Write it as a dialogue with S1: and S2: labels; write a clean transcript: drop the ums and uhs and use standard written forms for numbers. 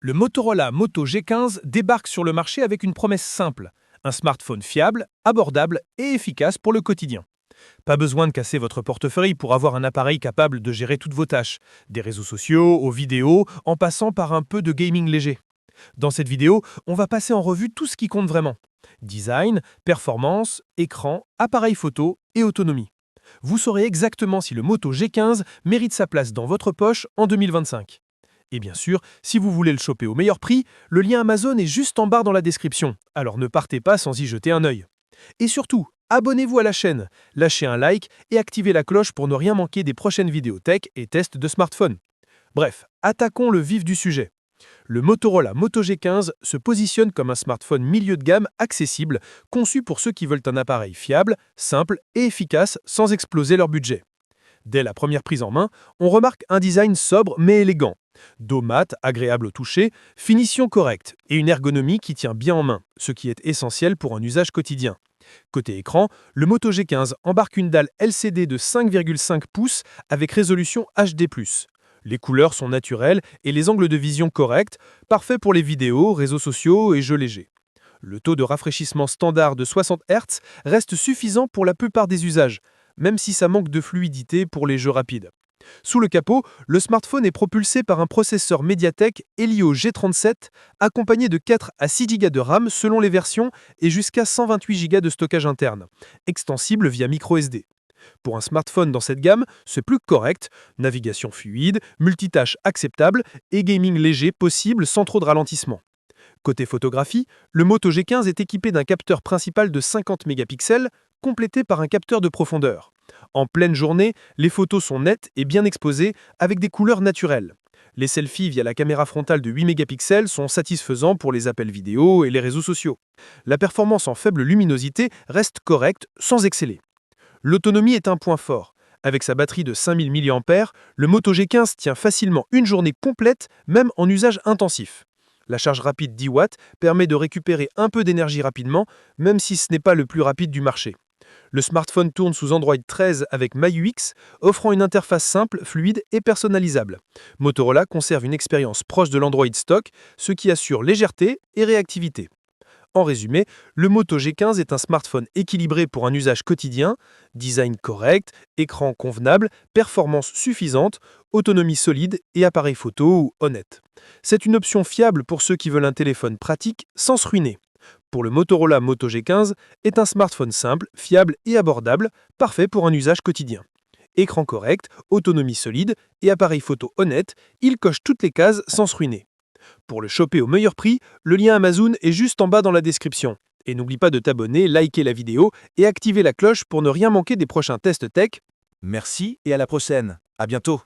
S1: Le Motorola Moto G15 débarque sur le marché avec une promesse simple, un smartphone fiable, abordable et efficace pour le quotidien. Pas besoin de casser votre portefeuille pour avoir un appareil capable de gérer toutes vos tâches, des réseaux sociaux aux vidéos, en passant par un peu de gaming léger. Dans cette vidéo, on va passer en revue tout ce qui compte vraiment. Design, performance, écran, appareil photo et autonomie. Vous saurez exactement si le Moto G15 mérite sa place dans votre poche en 2025. Et bien sûr, si vous voulez le choper au meilleur prix, le lien Amazon est juste en barre dans la description, alors ne partez pas sans y jeter un œil. Et surtout, abonnez-vous à la chaîne, lâchez un like et activez la cloche pour ne rien manquer des prochaines vidéos tech et tests de smartphones. Bref, attaquons le vif du sujet. Le Motorola Moto G15 se positionne comme un smartphone milieu de gamme accessible, conçu pour ceux qui veulent un appareil fiable, simple et efficace sans exploser leur budget. Dès la première prise en main, on remarque un design sobre mais élégant. Dos mat, agréable au toucher, finition correcte et une ergonomie qui tient bien en main, ce qui est essentiel pour un usage quotidien. Côté écran, le Moto G15 embarque une dalle LCD de 5,5 pouces avec résolution HD+. Les couleurs sont naturelles et les angles de vision corrects, parfaits pour les vidéos, réseaux sociaux et jeux légers. Le taux de rafraîchissement standard de 60 Hz reste suffisant pour la plupart des usages, même si ça manque de fluidité pour les jeux rapides. Sous le capot, le smartphone est propulsé par un processeur Mediatek Helio G37 accompagné de 4 à 6 Go de RAM selon les versions et jusqu'à 128 Go de stockage interne, extensible via microSD. Pour un smartphone dans cette gamme, c'est plus que correct, navigation fluide, multitâche acceptable et gaming léger possible sans trop de ralentissement. Côté photographie, le Moto G15 est équipé d'un capteur principal de 50 mégapixels, complété par un capteur de profondeur. En pleine journée, les photos sont nettes et bien exposées, avec des couleurs naturelles. Les selfies via la caméra frontale de 8 mégapixels sont satisfaisants pour les appels vidéo et les réseaux sociaux. La performance en faible luminosité reste correcte, sans exceller. L'autonomie est un point fort. Avec sa batterie de 5000 mAh, le Moto G15 tient facilement une journée complète, même en usage intensif. La charge rapide 10 watts permet de récupérer un peu d'énergie rapidement, même si ce n'est pas le plus rapide du marché. Le smartphone tourne sous Android 13 avec MyUX, offrant une interface simple, fluide et personnalisable. Motorola conserve une expérience proche de l'Android stock, ce qui assure légèreté et réactivité. En résumé, le Moto G15 est un smartphone équilibré pour un usage quotidien, design correct, écran convenable, performance suffisante, autonomie solide et appareil photo honnête. C'est une option fiable pour ceux qui veulent un téléphone pratique sans se ruiner. Pour le Motorola Moto G15 est un smartphone simple, fiable et abordable, parfait pour un usage quotidien. Écran correct, autonomie solide et appareil photo honnête, il coche toutes les cases sans se ruiner. Pour le choper au meilleur prix, le lien Amazon est juste en bas dans la description. Et n'oublie pas de t'abonner, liker la vidéo et activer la cloche pour ne rien manquer des prochains tests tech.
S2: Merci et à la prochaine. À bientôt.